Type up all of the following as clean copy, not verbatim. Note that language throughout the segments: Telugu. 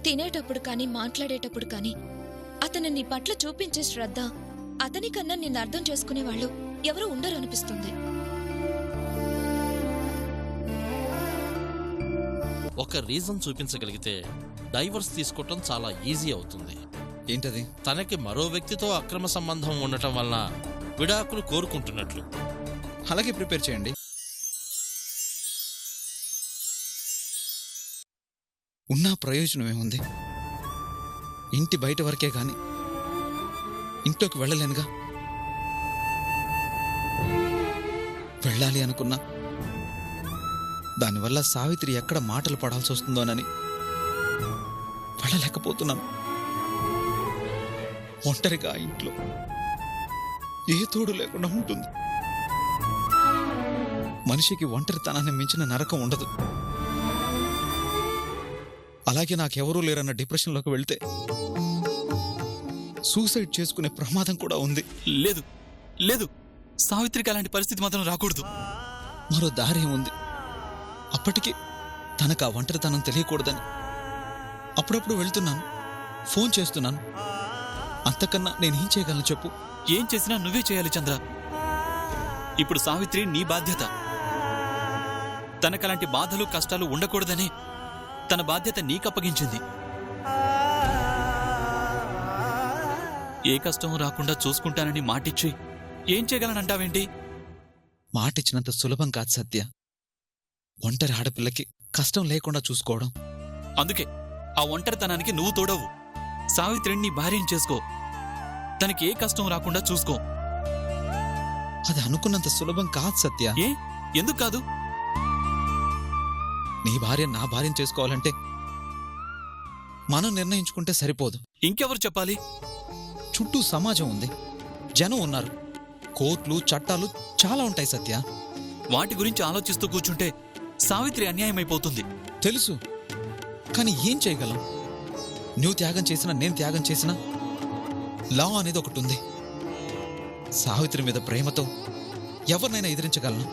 తినేటప్పుడు కానీ మాట్లాడేటప్పుడు కానీ అతను నీ పట్ల చూపించే శ్రద్ధ, అతనికన్నా నిన్ను అర్థం చేసుకునేవాళ్ళు ఎవరూ ఉండరు అనిపిస్తుంది. ఒక రీజన్ చూపించగలిగితే డైవర్స్ తీసుకోవటం చాలా ఈజీ అవుతుంది. ఏంటది? తనకి మరో వ్యక్తితో అక్రమ సంబంధం ఉండటం వల్ల విడాకులు కోరుకుంటున్నట్లు. అలాగే ప్రిపేర్ చేయండి. ఉన్న ప్రయోజనం ఏముంది? ఇంటి బయట వరకే గాని ఇంట్లోకి వెళ్ళలేనుగా. వెళ్ళాలి అనుకున్నా దానివల్ల సావిత్రి ఎక్కడ మాటలు పడాల్సి వస్తుందోనని వెళ్ళలేకపోతున్నాను. ఒంటరిగా ఇంట్లో ఏ తోడు లేకుండా ఉంటుంది. మనిషికి ఒంటరితనాన్ని మించిన నరకం ఉండదు. అలాగే నాకెవరూ లేరన్న డిప్రెషన్లోకి వెళ్తే సూసైడ్ చేసుకునే ప్రమాదం కూడా ఉంది. లేదు లేదు, సావిత్రికి అలాంటి పరిస్థితి మాత్రం రాకూడదు. మరో దారి ఉంది. అప్పటికి తనకు ఆ ఒంటరితనం తెలియకూడదని అప్పుడప్పుడు వెళ్తున్నాను, ఫోన్ చేస్తున్నాను. అంతకన్నా నేనేం చేయగలను చెప్పు? ఏం చేసినా నువ్వే చేయాలి చంద్ర. ఇప్పుడు సావిత్రి నీ బాధ్యత. తనకలాంటి బాధలు కష్టాలు ఉండకూడదని తన బాధ్యత నీకప్పగించింది. ఏ కష్టం రాకుండా చూసుకుంటానని మాటిచ్చి ఏం చేయగలనంటావేంటి? మాటిచ్చినంత సులభం కాదు సత్య. ఒంటరి ఆడపిల్లకి కష్టం లేకుండా చూసుకోవడం. అందుకే ఆ ఒంటరితనానికి నువ్వు తోడవు. సావిత్రిని నీ భార్యను చేసుకో. తనకి ఏ కష్టం రాకుండా చూసుకో. అది అనుకున్నంత సులభం కాదు సత్య. ఏ ఎందుకు కాదు? నీ భార్య నా భార్యను చేసుకోవాలంటే మనం నిర్ణయించుకుంటే సరిపోదు. ఇంకెవరు చెప్పాలి? చుట్టూ సమాజం ఉంది, జనం ఉన్నారు, కోర్టులు చట్టాలు చాలా ఉంటాయి సత్య. వాటి గురించి ఆలోచిస్తూ కూర్చుంటే సావిత్రి అన్యాయమైపోతుంది. తెలుసు, కానీ ఏం చేయగలం? నువ్వు త్యాగం చేసినా నేను త్యాగం చేసినా లా అనేది ఒకటి ఉంది. సావిత్రి మీద ప్రేమతో ఎవరినైనా ఎదిరించగలను.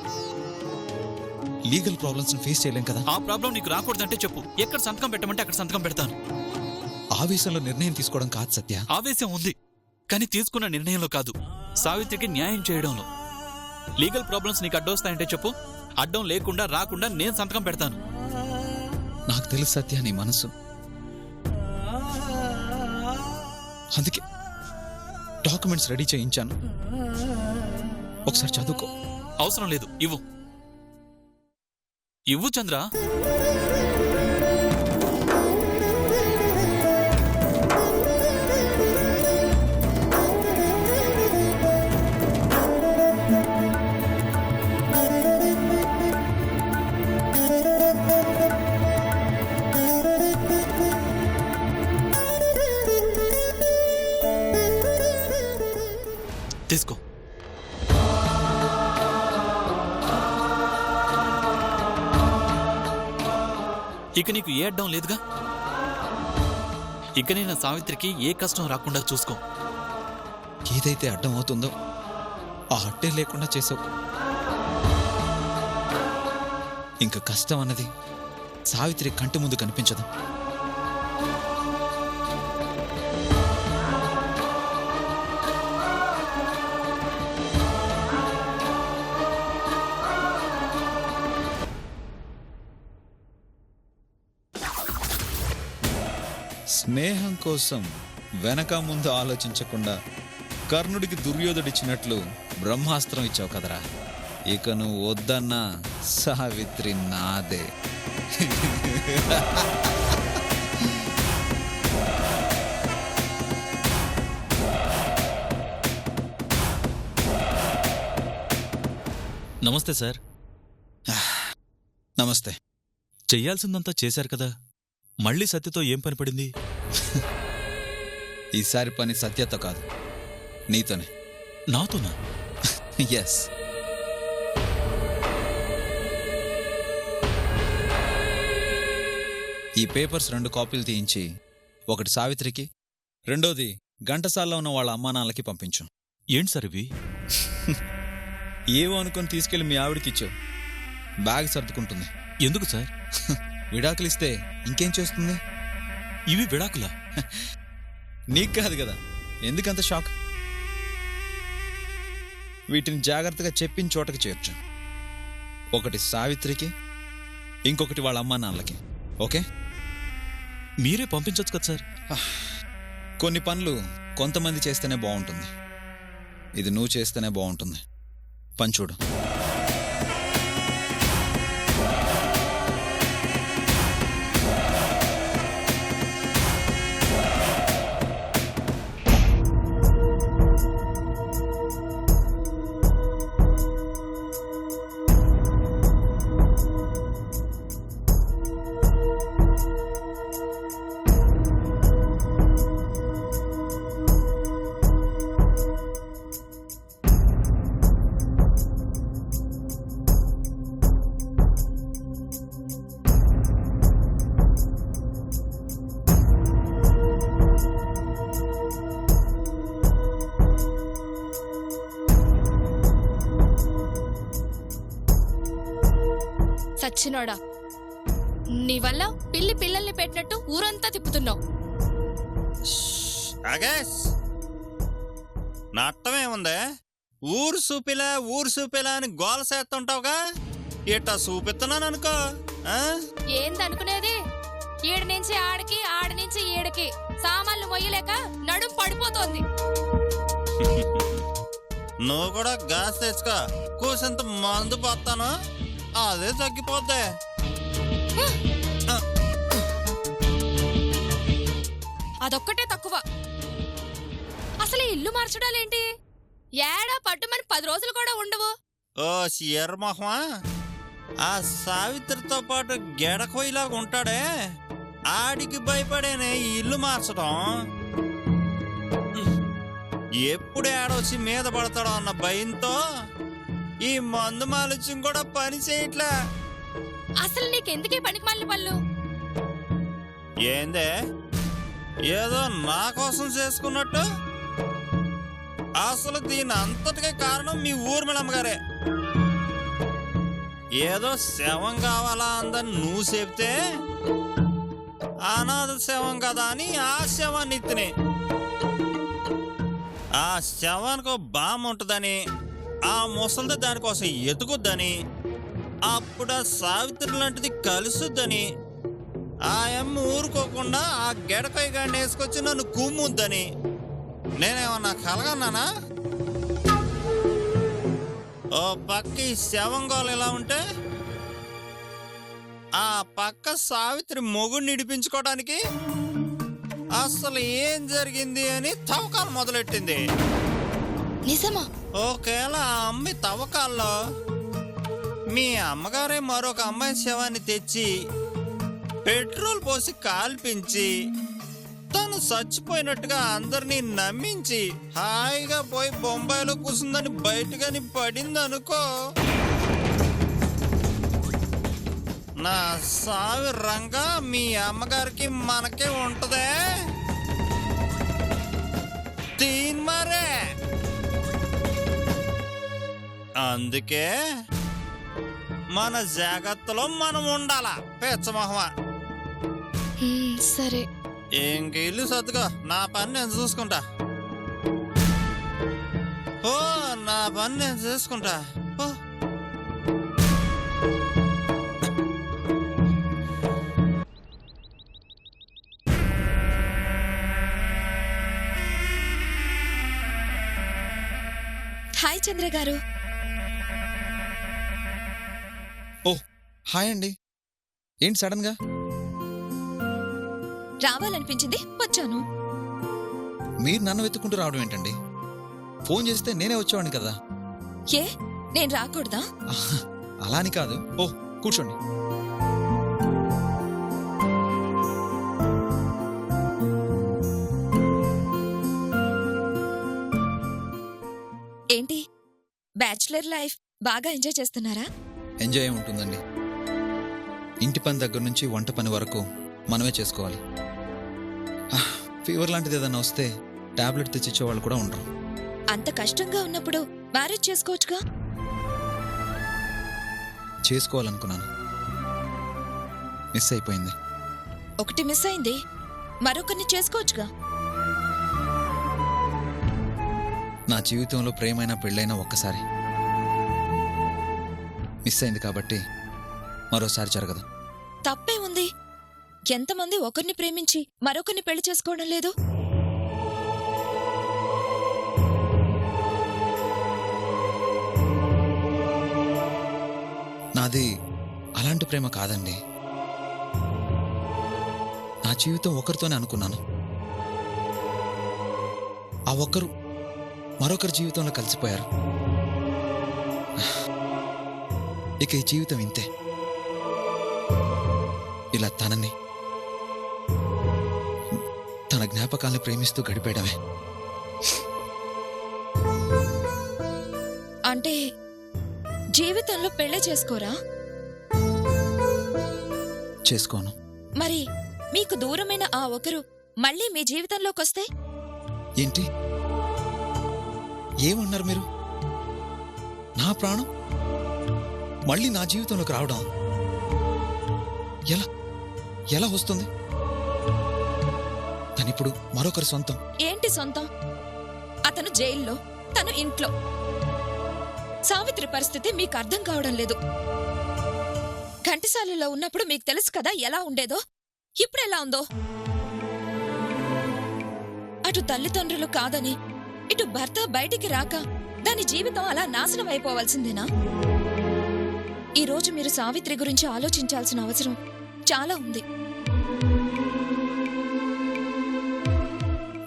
లీగల్ ప్రాబ్లమ్స్ ఫేస్ చేయలేం కదా. ఆ ప్రాబ్లం నీకు రాకూడదంటే చెప్పు. ఎక్కడ సంతకం పెట్టమంటే అక్కడ సంతకం పెడతాను. ఆవేశంలో నిర్ణయం తీసుకోవడం కాదు సత్య. ఆవేశం ఉంది, కానీ తీసుకున్న నిర్ణయంలో కాదు, సావిత్రికి న్యాయం చేయడంలో. లీగల్ ప్రాబ్లమ్స్ నీకు అడ్డొస్తాయంటే చెప్పు. అడ్డం లేకుండా రాకుండా నేను సంతకం పెడతాను. నాకు తెలుసు సత్య నీ మనసు. అందుకే డాక్యుమెంట్స్ రెడీ చేయించాను. ఒకసారి చదువుకో. అవసరం లేదు, ఇవ్వు ఇవ్వు చంద్ర. తీసుకో. ఇక నీకు ఏ అడ్డం లేదుగా. ఇక నేను సావిత్రికి ఏ కష్టం రాకుండా చూసుకో. ఏదైతే అడ్డం అవుతుందో ఆ అడ్డే లేకుండా చేసావు. ఇంక కష్టం అన్నది సావిత్రి కంటి ముందు కనిపించదు. స్నేహం కోసం వెనక ముందు ఆలోచించకుండా కర్ణుడికి దుర్యోధుడిచ్చినట్లు బ్రహ్మాస్త్రం ఇచ్చావు కదరా. ఇక నువ్వు వద్దన్నా సావిత్రి నాదే. నమస్తే సార్. నమస్తే. చెయ్యాల్సిందంతా చేశారు కదా, మళ్ళీ సత్యతో ఏం పని పడింది? ఈసారి పని సత్యతో కాదు, నీతోనే. నాతోనా? ఎస్. ఈ పేపర్స్ 2 కాపీలు తీయించి ఒకటి సావిత్రికి, రెండోది ఘంటసాల్లో ఉన్న వాళ్ళ అమ్మానాన్నలకి పంపించు. ఏంటి సార్ ఇవి? ఏవో అనుకుని తీసుకెళ్లి మీ ఆవిడకిచ్చు. బ్యాగ్ సర్దుకుంటుంది. ఎందుకు సార్? విడాకులిస్తే ఇంకేం చేస్తుంది? ఇవి విడాకులా? నీకు కాదు కదా, ఎందుకంత షాక్? వీటిని జాగ్రత్తగా చెప్పిన చోటకి చేర్చు. ఒకటి సావిత్రికి, ఇంకొకటి వాళ్ళ అమ్మా నాన్నలకి. ఓకే? మీరే పంపించొచ్చు కదా సార్. కొన్ని పనులు కొంతమంది చేస్తేనే బాగుంటుంది. ఇది నువ్వు చేస్తేనే బాగుంటుంది. పని చూడు. సచ్చినోడా, నీ వల్ల పిల్లల్ని పెట్టినట్టు ఊరంతా తిప్పుతున్నావు. ఆగేష్, నా అర్థమేముందే? ఊరు చూపిలా అని గోల చేస్తుంటావుగా. ఇట్టా చూపిస్తున్నాను అనుకో. ఏందనుకునేది? ఈడి నుంచి ఆడికి, ఆడి నుంచి ఈడికి సామాన్లు మొయ్యలేక నడుం పడిపోతోంది. నువ్వు కూడా గ్యాస్ తెచ్చుకో, కూసంత మందు పోతాను, అదే తగ్గిపోద్ది. అదొక్కటే తక్కువ. అసలు ఈ ఇల్లు మార్చడాలేంటి? ఏడా పట్టుమని 10 రోజులు కూడా ఉండవు. ఓ ఎర్రమొహమా, ఆ సావిత్రితో పాటు గెడకొయ్యలాగా ఉంటాడే, ఆడికి భయపడేనే ఈ ఇల్లు మార్చడం. ఎప్పుడు ఏడొచ్చి మీద పడతాడో అన్న భయంతో ఈ మందు మాలుచ్యం కూడా పని చేయట్లే. అసలు నీకెందుకే పనికి మళ్ళీ పళ్ళు? ఏందే, ఏదో నా కోసం చేసుకున్నట్టు? అసలు దీని అంతటికే కారణం మీ ఊర్మిళమ్మగారే. ఏదో శవం కావాలా అందని నువ్వు చెప్తే అనాథ శవం కదా అని ఆ శవాన్ని ఎత్తిని. ఆ శవానికి బామ్మ ఉంటుందని, ఆ ముసలిది దానికోసం ఎతుకుద్దని, అప్పుడు ఆ సావిత్రి లాంటిది కలుసుద్దని, ఆ అమ్మ ఊరుకోకుండా ఆ గెడకాయ గాడిని వేసుకొచ్చి నన్ను కుమ్ముద్దని నేనేమన్నా కలగన్నానా? ఓ పక్క ఈ శవంగోలు ఎలా ఉంటే, ఆ పక్క సావిత్రి మొగుడిని ఇడిపించుకోవడానికి అసలు ఏం జరిగింది అని తవ్వకాలు మొదలెట్టింది. నిజమా? ఒకవేళ ఆ అమ్మాయి తవ్వకాల్లో మీ అమ్మగారే మరొక అమ్మాయి శవాన్ని తెచ్చి పెట్రోల్ పోసి కాల్పించి తను చచ్చిపోయినట్టుగా అందరినీ నమ్మించి హాయిగా పోయి బొంబాయిలో కూర్చుందని బయటగాని పడిందనుకో, నా సావి రంగా మీ అమ్మగారికి మనకే ఉంటదే. తీన్మారే. అందుకే మన జాగ్రత్తలో మనం ఉండాలా. పెచ్చమొహమా, సరే. ఇంక ఇల్లు సర్దుకో, నా పని నేను చూసుకుంటా. ఓ నా పని నేను చూసుకుంటా. ఓ హాయ్ చంద్ర గారు. ఓ హాయ్ అండి. ఏంటి సడన్ గా? రావాలనిపించింది, వచ్చాను. మీరు నన్ను వెతుక్కుంటూ రావడం ఏంటండి? ఫోన్ చేస్తే నేనే వచ్చేవాడిని కదా. ఏ, నేను రాకూడదా? అలా అని కాదు. ఓ కూర్చోండి. ఏంటి, బ్యాచులర్ లైఫ్ బాగా ఎంజాయ్ చేస్తున్నారా? ఎంజాయ్ ఉంటుందండి. ఇంటి పని దగ్గర నుంచి వంట పని వరకు మనమే చేసుకోవాలి. ఫీవర్ లాంటిది ఏదైనా వస్తే టాబ్లెట్ తెచ్చిచ్చేవాళ్ళు కూడా ఉండరు. అంత కష్టంగా ఉన్నప్పుడు మ్యారేజ్ చేసుకోవచ్చుగా. చేసుకోవాలనుకున్నాను, మిస్ అయిపోయింది. ఒకటి మిస్ అయింది. మరొకరిని చేసుకోవచ్చుగా. నా జీవితంలో ప్రేమైనా పెళ్ళైనా ఒక్కసారి మిస్ అయింది కాబట్టి మరోసారి జరగదు. తప్పే ఉంది. ఎంతమంది ఒకరిని ప్రేమించి మరొకరిని పెళ్లి చేసుకోవడం లేదు? నాది అలాంటి ప్రేమ కాదండి. నా జీవితం ఒకరితోనే అనుకున్నాను. ఆ ఒక్కరు మరొకరి జీవితంలో కలిసిపోయారు. ఇక ఈ జీవితం ఇంతే. ఇలా తనని, తన జ్ఞాపకాల్ని ప్రేమిస్తూ గడిపేయడమే. అంటే జీవితంలో పెళ్లి చేసుకోరా? చేసుకోను. మరి మీకు దూరమైన ఆ ఒకరు మళ్ళీ మీ జీవితంలోకొస్తే? ఏంటి ఏమన్నారు మీరు? నా ప్రాణం మళ్ళీ నా జీవితంలోకి రావడం ఎలా ఎలా వస్తుంది? తనిప్పుడు మరొకరి సొంతం. ఏంటి సొంతం? అతను జైల్లో, తను ఇంట్లో. సావిత్రి పరిస్థితి మీకు అర్థం కావడం లేదు. ఘంటసాలలో ఉన్నప్పుడు మీకు తెలుసు కదా ఎలా ఉండేదో. ఇప్పుడు ఎలా ఉందో? అటు తల్లిదండ్రులు కాదని ఇటు భర్త బయటికి రాక దాని జీవితం అలా నాశనం అయిపోవాల్సిందేనా? ఈరోజు మీరు సావిత్రి గురించి ఆలోచించాల్సిన అవసరం చాలా ఉంది.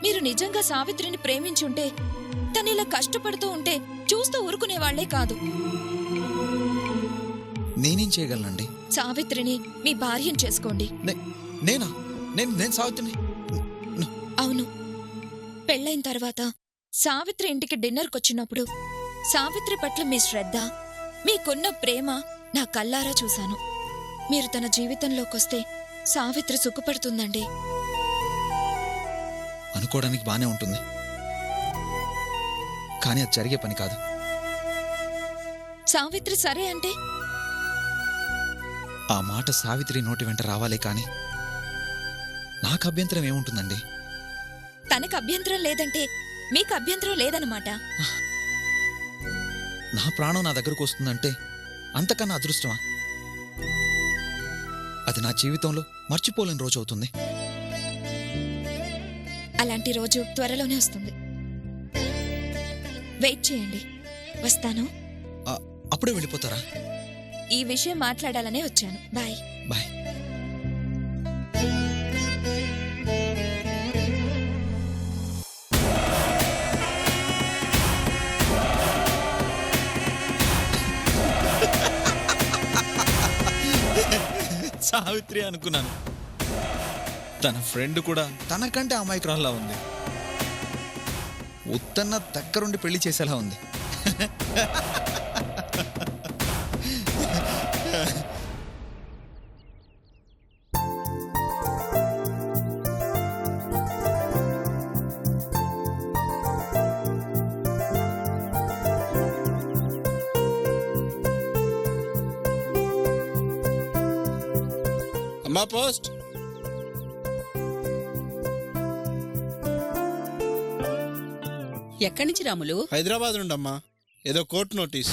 మీరు నిజంగా సావిత్రిని ప్రేమించుంటే తనిలా కష్టపడుతూ ఉంటే చూస్తూ ఊరుకునేవాళ్లే కాదు. నేనేం చేయగలనండి? సావిత్రిని మీ భార్యను చేసుకోండి. నేనా? నేను సావిత్రిని? అవును. పెళ్ళైన తర్వాత సావిత్రి ఇంటికి డిన్నర్కొచ్చినప్పుడు సావిత్రి పట్ల మీ శ్రద్ధ, మీకున్న ప్రేమ నా కల్లారా చూశాను. మీరు తన జీవితంలోకొస్తే సావిత్రి సుఖపడుతుందండి. అనుకోవడానికి బానే ఉంటుంది, కానీ అది జరిగే పని కాదు. సావిత్రి సరే అంటే? ఆ మాట సావిత్రి నోటి వెంట రావాలే కాని నాకు అభ్యంతరం ఏముంటుందండి? తనకు అభ్యంతరం లేదంటే మీకు అభ్యంతరం లేదన్నమాట. నా ప్రాణం నా దగ్గరకు వస్తుందంటే అంతకన్నా అదృష్టమా? అది నా జీవితంలో మర్చిపోలేని రోజు అవుతుంది. అలాంటి రోజు త్వరలోనే వస్తుంది. వెయిట్ చేయండి, వస్తాను. అప్పుడే వెళ్ళిపోతారా? ఈ విషయం మాట్లాడాలనే వచ్చాను. బాయ్. బాయ్. సావిత్రి అనుకున్నాను. తన ఫ్రెండ్ కూడా తనకంటే అమాయకురాల్లా ఉంది. ఉత్తన్న దగ్గరుండి పెళ్లి చేసేలా ఉంది. అమ్మా పోస్ట్. ఎక్కడి నుంచి రాములు? హైదరాబాద్ నుండి అమ్మా. ఏదో కోర్టు నోటీస్.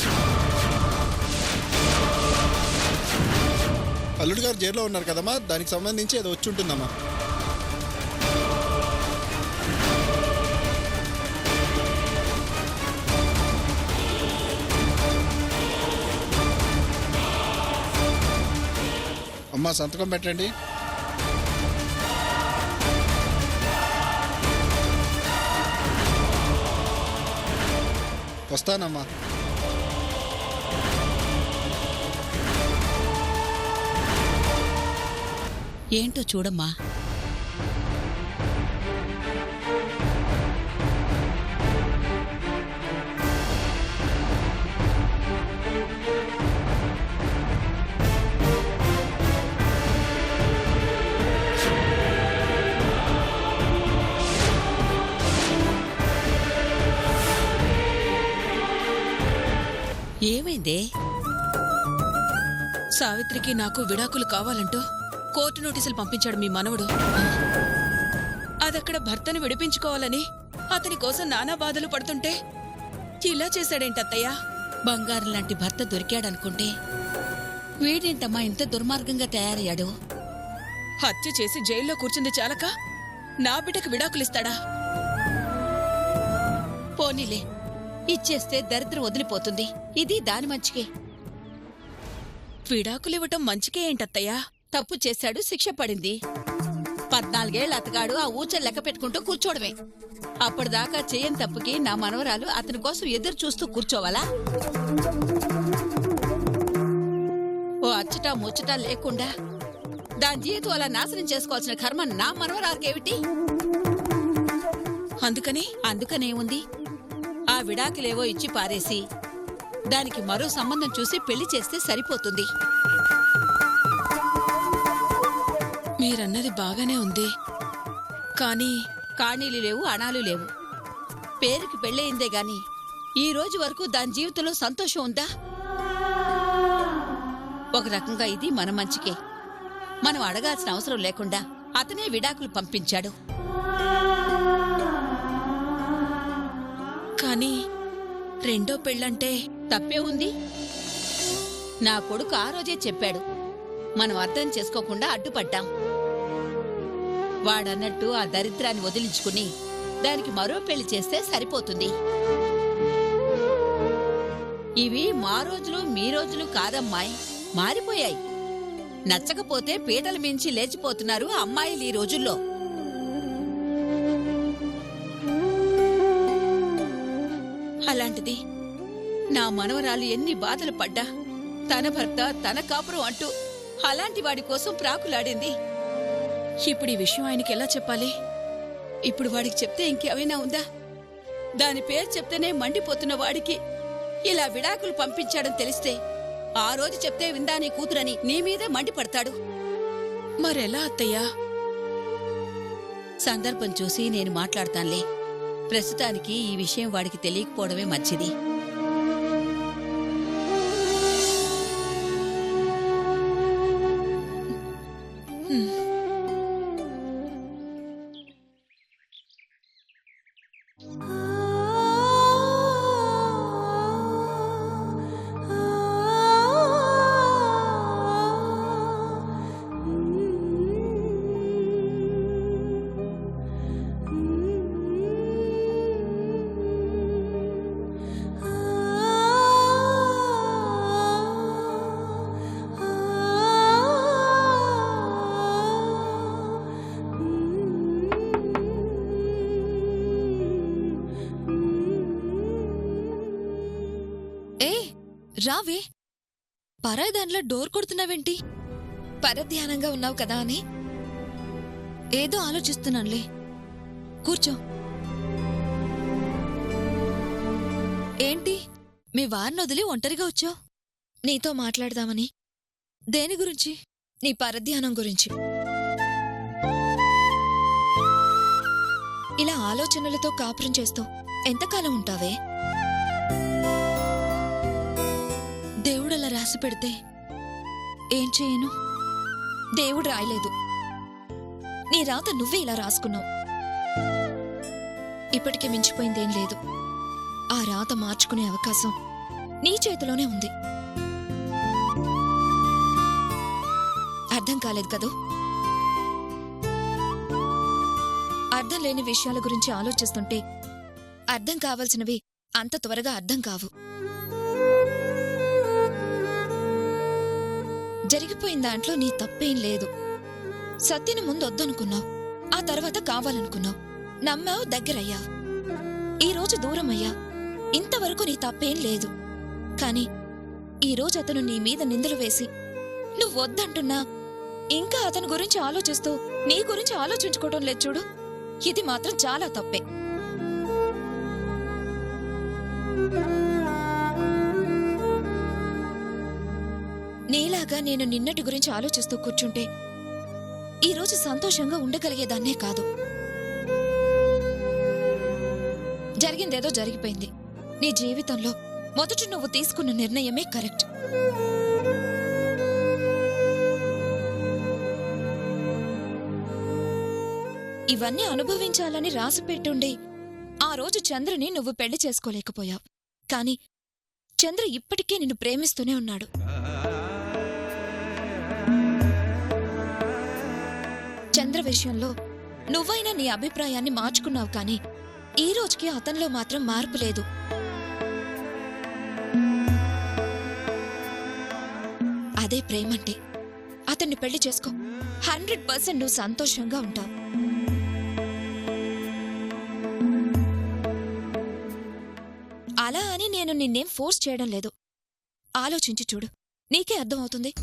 అల్లుడు గారు జైల్లో ఉన్నారు కదమ్మా, దానికి సంబంధించి ఏదో వచ్చి ఉంటుందమ్మా. అమ్మా సంతకం పెట్టండి. వస్తానమ్మా. ఏంటో చూడమ్మా. ఏమైందే? సావిత్రికి నాకు విడాకులు కావాలంటూ కోర్టు నోటీసులు పంపించాడు మీ మనవడు. అక్కడక్కడ భర్తను విడిపించుకోవాలని అతని కోసం నానా బాధలు పడుతుంటే ఇలా చేశాడేంటత్తయ్యా? బంగారం లాంటి భర్త దొరికాడనుకుంటే వీడేంటమ్మా ఇంత దుర్మార్గంగా తయారయ్యాడు? హత్య చేసి జైల్లో కూర్చుంది చాలక నా బిడ్డకు విడాకులిస్తాడా? పోనీలే, ఇచ్చేస్తే దరిద్రం వదిలిపోతుంది. ఇది దాని మంచికే. విడాకులివ్వటం మంచికే ఏంటత్తయ్యా? తప్పు చేశాడు, శిక్ష పడింది. 14 ఏళ్ల అతగాడు ఆ ఊచలు లెక్క పెట్టుకుంటూ కూర్చోడమే. అప్పటిదాకా చేయని తప్పుకి నా మనవరాలు అతని కోసం ఎదురు చూస్తూ కూర్చోవాలా? ఓ అచ్చటా ముచ్చటా లేకుండా దాని జీవితం అలా నాశనం చేసుకోవాల్సిన కర్మ నా మనవరాలకేమిటి? అందుకనేముంది, ఆ విడాకులేవో ఇచ్చి పారేసి దానికి మరో సంబంధం చూసి పెళ్లి చేస్తే సరిపోతుంది. మీరన్నది బాగానే ఉంది, కానీలు లేవు, అణాలు లేవు. పేరుకి పెళ్ళయిందే గాని ఈ రోజు వరకు దాని జీవితంలో సంతోషం ఉందా? ఒక రకంగా ఇది మన మంచికే. మనం అడగాల్సిన అవసరం లేకుండా అతనే విడాకులు పంపించాడు. కానీ రెండో పెళ్ళంటే తప్పే ఉంది. నా కొడుకు ఆ రోజే చెప్పాడు, మనం అర్థం చేసుకోకుండా అడ్డుపడ్డాం. వాడన్నట్టు ఆ దరిద్రాన్ని వదిలించుకుని దానికి మరో పెళ్లి చేస్తే సరిపోతుంది. ఇవి మా రోజులు మీ రోజులు కాదమ్మాయి, మారిపోయాయి. నచ్చకపోతే పీటలు మించి లేచిపోతున్నారు అమ్మాయిలు ఈ రోజుల్లో. అలాంటిది నా మనవరాలు ఎన్ని బాధలు పడ్డా తన భర్త తన కాపురం అంటూ అలాంటి వాడి కోసం ప్రాకులాడింది. ఇప్పుడు ఈ విషయం ఆయనకి ఎలా చెప్పాలి? ఇప్పుడు వాడికి చెప్తే ఇంకేమైనా ఉందా? దాని పేరు చెప్తేనే మండిపోతున్న వాడికి ఇలా విడాకులు పంపించాడని తెలిస్తే ఆ రోజు చెప్తే విందా నీ కూతురని నీ మీదే మండిపడతాడు. మరెలా అత్తయ్యా? సందర్భం చూసి నేను మాట్లాడతానులే. ప్రస్తుతానికి ఈ విషయం వాడికి తెలియకపోవడమే మంచిది. రావే, పరాయి దానిలో డోర్ కొడుతున్నావేంటి? పరధ్యానంగా ఉన్నావు కదా అని. ఏదో ఆలోచిస్తున్నానులే, కూర్చో. ఏంటి మీ వారిని వదిలి ఒంటరిగా వచ్చావు? నీతో మాట్లాడదామని. దేని గురించి? నీ పరధ్యానం గురించి. ఇలా ఆలోచనలతో కాపురం చేస్తూ ఎంతకాలం ఉంటావే? దేవుడలా రాసి పెడితే ఏం చేయను? దేవుడు రాయలేదు, నీ రాత నువ్వే ఇలా రాసుకున్నావు. ఇప్పటికే మించిపోయిందేం లేదు. ఆ రాత మార్చుకునే అవకాశం నీ చేతిలోనే ఉంది. అర్థం కాలేదు కదూ? అర్థం లేని విషయాల గురించి ఆలోచిస్తుంటే అర్థం కావాల్సినవి అంత త్వరగా అర్థం కావు. జరిగిపోయిన దాంట్లో నీ తప్పేం లేదు. సత్యని ముందు వద్దనుకున్నావు, ఆ తర్వాత కావాలనుకున్నావు, నమ్మావు, దగ్గరయ్యావు. ఈరోజు దూరం అయ్యా. ఇంతవరకు నీ తప్పేం లేదు. కాని ఈరోజు అతను నీ మీద నిందలు వేసి నువ్వు వద్దంటున్నా ఇంకా అతని గురించి ఆలోచిస్తూ నీ గురించి ఆలోచించుకోవడం లేదు చూడు. ఇది మాత్రం చాలా తప్పే. నీలాగా నేను నిన్నటి గురించి ఆలోచిస్తూ కూర్చుంటే ఈరోజు సంతోషంగా ఉండగలిగేదాన్నే కాదు. జరిగిందేదో జరిగిపోయింది. నీ జీవితంలో మొదట నువ్వు తీసుకున్న నిర్ణయమే కరెక్ట్. ఇవన్నీ అనుభవించాలని రాసి పెట్టుండి ఆ రోజు చంద్రని నువ్వు పెళ్లి చేసుకోలేకపోయావు. కాని చంద్ర ఇప్పటికీ నిన్ను ప్రేమిస్తూనే ఉన్నాడు. చంద్ర విషయంలో నువ్వైనా నీ అభిప్రాయాన్ని మార్చుకున్నావు కానీ ఈ రోజుకి అతనిలో మాత్రం మార్పు లేదు. అదే ప్రేమంటే. అతన్ని పెళ్లి చేసుకో. 100% నువ్వు సంతోషంగా ఉంటావు. అలా అని నేను నిన్నేం ఫోర్స్ చేయడం లేదు. ఆలోచించి చూడు, నీకే అర్థమవుతుంది.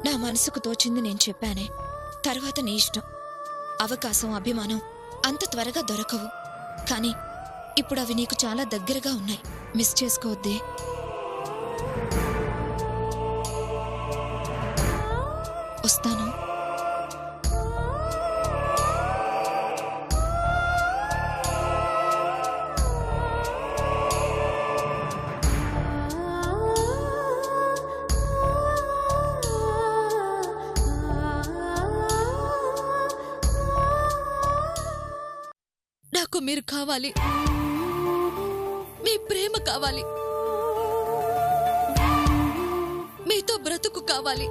నా మనసుకు తోచింది నేను చెప్పానే. తర్వాత నీ ఇష్టం. అవకాశం, అభిమానం అంత త్వరగా దొరకవు. కానీ ఇప్పుడు అవి నీకు చాలా దగ్గరగా ఉన్నాయి. మిస్ చేసుకోవద్దే. వస్తాను. నాకు మీరు కావాలి. మీ ప్రేమ కావాలి. మీతో బ్రతుకు కావాలి.